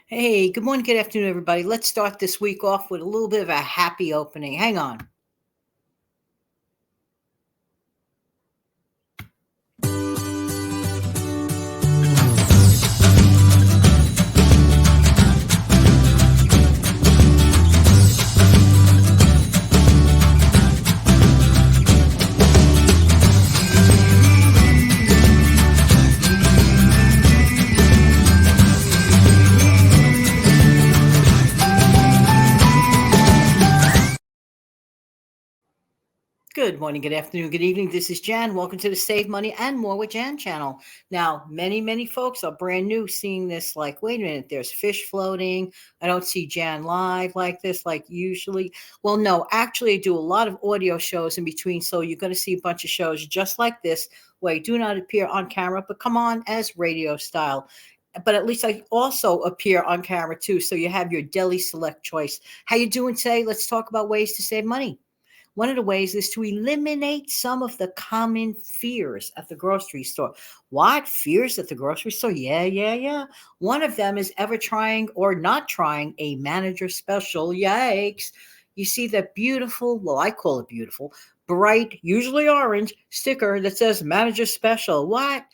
Hey, good morning, good afternoon, everybody. Let's start this week off with a little bit of a happy opening. Hang on. Good morning, good afternoon, good evening. This is Jan. Welcome to the Save Money and More with Jan channel. Now, many folks are brand new seeing this like, wait a minute, there's fish floating. I don't see Jan live like this, like usually. Well, no, actually, I do a lot of audio shows in between. So you're going to see a bunch of shows just like this where I do not appear on camera, but come on as radio style. But at least I also appear on camera too. So you have your deli select choice. How you doing today? Let's talk about ways to save money. One of the ways is to eliminate some of the common fears at the grocery store. What? Fears at the grocery store? Yeah. One of them is ever trying or not trying a manager special. Yikes. You see that beautiful, well, I call it beautiful, bright, usually orange sticker that says manager special. What?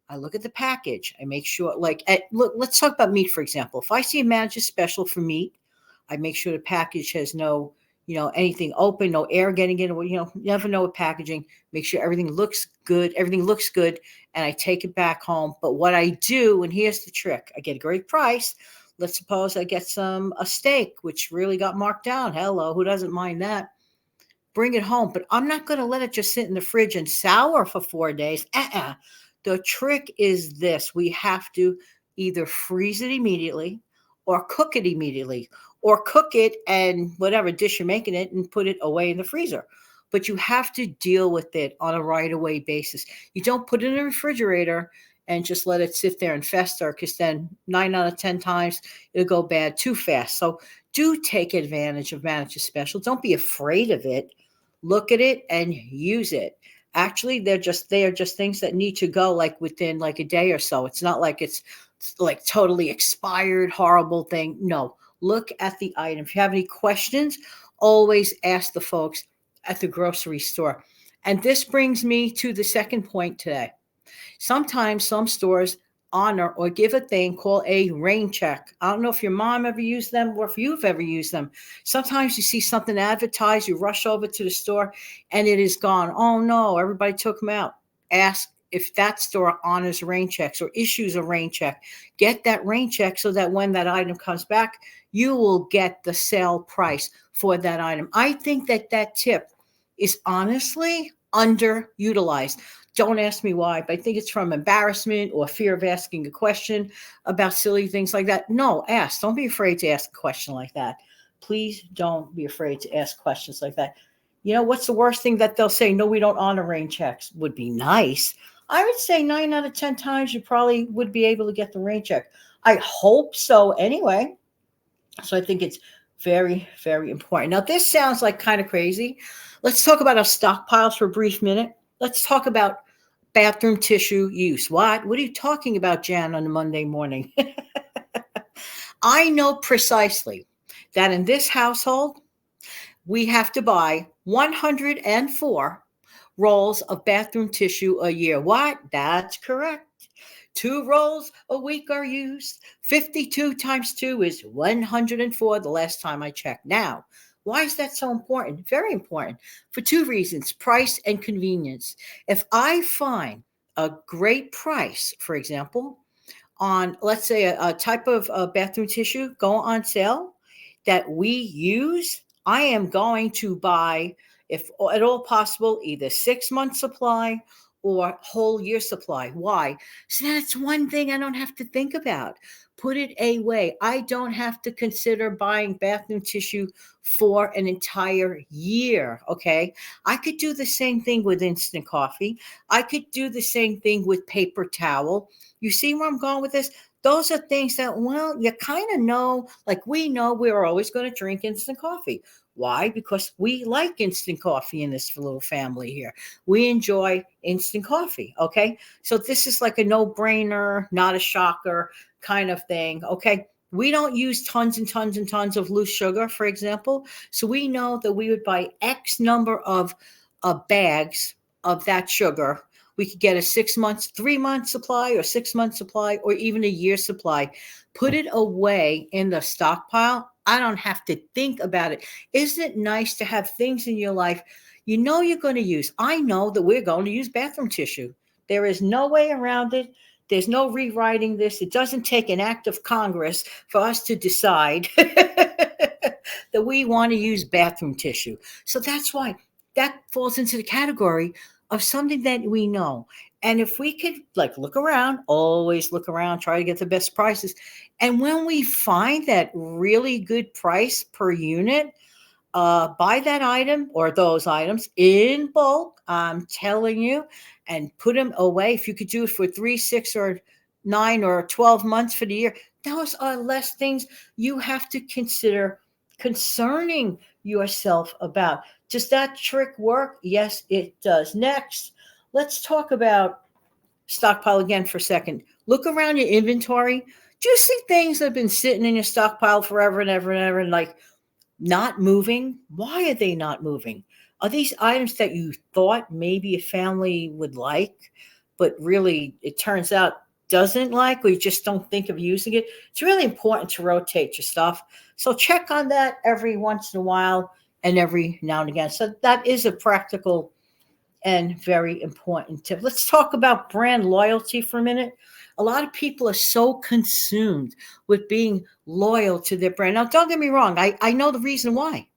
I look at the package. I make sure, look, let's talk about meat, for example. If I see a manager special for meat, I make sure the package has no, anything open, no air getting in. You never know with packaging. Make sure everything looks good. Everything looks good, and I take it back home. But what I do, and here's the trick: I get a great price. Let's suppose I get a steak, which really got marked down. Hello, who doesn't mind that? Bring it home, but I'm not going to let it just sit in the fridge and sour for 4 days. The trick is this: we have to either freeze it immediately or cook it immediately or cook it and whatever dish you're making it and put it away in the freezer. But you have to deal with it on a right away basis. You don't put it in the refrigerator and just let it sit there and fester, because then 9 out of 10 times it'll go bad too fast. So do take advantage of Manager Special. Don't be afraid of it. Look at it and use it. Actually, they are just things that need to go like within like a day or so. It's not like it's like totally expired, horrible thing. No, look at the item. If you have any questions, always ask the folks at the grocery store. And this brings me to the second point today. Sometimes some stores honor or give a thing called a rain check. I don't know if your mom ever used them or if you've ever used them. Sometimes you see something advertised, you rush over to the store and it is gone. Oh no, everybody took them out. Ask if that store honors rain checks or issues a rain check. Get that rain check so that when that item comes back, you will get the sale price for that item. I think that tip is honestly underutilized. Don't ask me why, but I think it's from embarrassment or fear of asking a question about silly things like that. No, ask. Don't be afraid to ask a question like that. Please don't be afraid to ask questions like that. You know, what's the worst thing that they'll say? No, we don't honor rain checks. Would be nice. I would say 9 out of 10 times you probably would be able to get the rain check. I hope so anyway. So I think it's very important. Now, this sounds like kind of crazy. Let's talk about our stockpiles for a brief minute. Let's talk about bathroom tissue use. What? What are you talking about, Jan, on a Monday morning? I know precisely that in this household, we have to buy 104 rolls of bathroom tissue a year. What? That's correct. 2 rolls a week are used. 52 times 2 is 104 the last time I checked. Now, why is that so important? Very important for 2 reasons: price and convenience. If I find a great price, for example, on, let's say, a type of bathroom tissue go on sale that we use, I am going to buy, if at all possible, either 6 months supply or whole year supply. Why? So that's one thing I don't have to think about. Put it away. I don't have to consider buying bathroom tissue for an entire year. Okay. I could do the same thing with instant coffee. I could do the same thing with paper towel. You see where I'm going with this? Those are things that, well, you kind of know, like we know we're always going to drink instant coffee. Why? Because we like instant coffee in this little family here. We enjoy instant coffee. Okay. So this is like a no brainer, not a shocker kind of thing. Okay. We don't use tons and tons and tons of loose sugar, for example. So we know that we would buy X number of bags of that sugar. We could get a 6 months, 3 month supply, or 6 month supply, or even a year supply. Put it away in the stockpile. I don't have to think about it. Isn't it nice to have things in your life you know you're going to use? I know that we're going to use bathroom tissue. There is no way around it. There's no rewriting this. It doesn't take an act of Congress for us to decide that we want to use bathroom tissue. So that's why that falls into the category of something that we know. And if we could like look around, always look around, try to get the best prices. And when we find that really good price per unit, buy that item or those items in bulk. I'm telling you, and put them away. If you could do it for 3, 6, or 9 or 12 months for the year, those are less things you have to consider concerning yourself about. Does that trick work? Yes, it does. Next, let's talk about stockpile again for a second. Look around your inventory. Do you see things that have been sitting in your stockpile forever and ever and ever and like not moving? Why are they not moving? Are these items that you thought maybe a family would like, but really it turns out doesn't like, or you just don't think of using it? It's really important to rotate your stuff. So check on that every once in a while and every now and again. So that is a practical and very important tip. Let's talk about brand loyalty for a minute. A lot of people are so consumed with being loyal to their brand. Now, don't get me wrong. I know the reason why.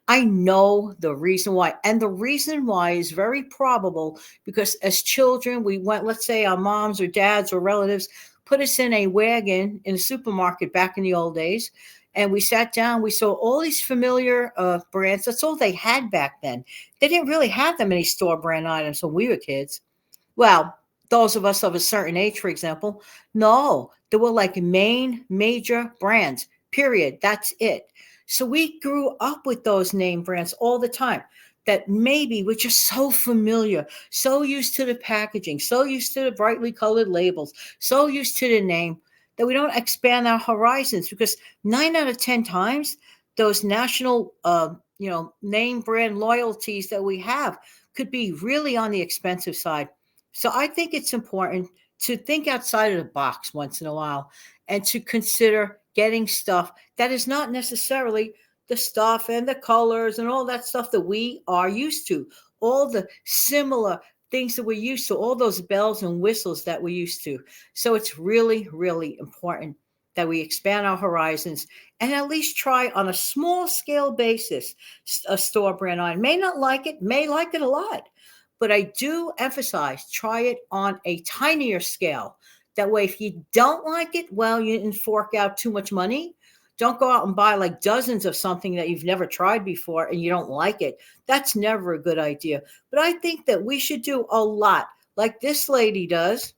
I know the reason why. And the reason why is very probable because as children, we went, let's say our moms or dads or relatives put us in a wagon in a supermarket back in the old days. And we sat down, we saw all these familiar brands. That's all they had back then. They didn't really have that many store brand items when we were kids. Well, those of us of a certain age, for example, no, there were like main major brands, period. That's it. So we grew up with those name brands all the time that maybe we're just so familiar, so used to the packaging, so used to the brightly colored labels, so used to the name that we don't expand our horizons because 9 out of 10 times those national, name brand loyalties that we have could be really on the expensive side. So I think it's important to think outside of the box once in a while and to consider getting stuff that is not necessarily the stuff and the colors and all that stuff that we are used to, all the similar things that we're used to, all those bells and whistles that we're used to. So it's really, really important that we expand our horizons and at least try on a small scale basis a store brand item. May not like it, may like it a lot. But I do emphasize, try it on a tinier scale. That way, if you don't like it, well, you didn't fork out too much money. Don't go out and buy like dozens of something that you've never tried before and you don't like it. That's never a good idea. But I think that we should do a lot like this lady does.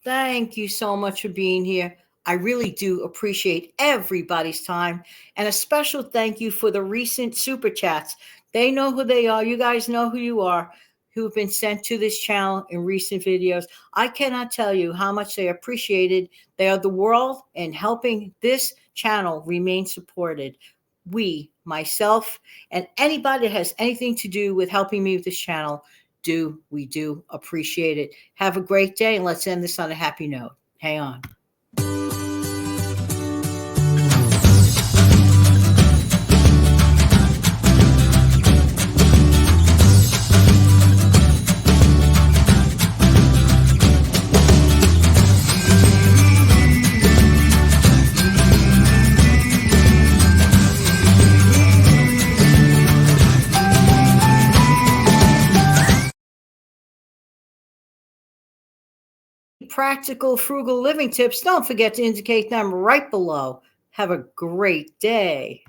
Thank you so much for being here. I really do appreciate everybody's time. And a special thank you for the recent super chats. They know who they are. You guys know who you are, who have been sent to this channel in recent videos. I cannot tell you how much they appreciated. They are the world and helping this channel remain supported. We, myself, and anybody that has anything to do with helping me with this channel, we do appreciate it. Have a great day, and let's end this on a happy note. Hang on. practical, frugal living tips, don't forget to indicate them right below. Have a great day.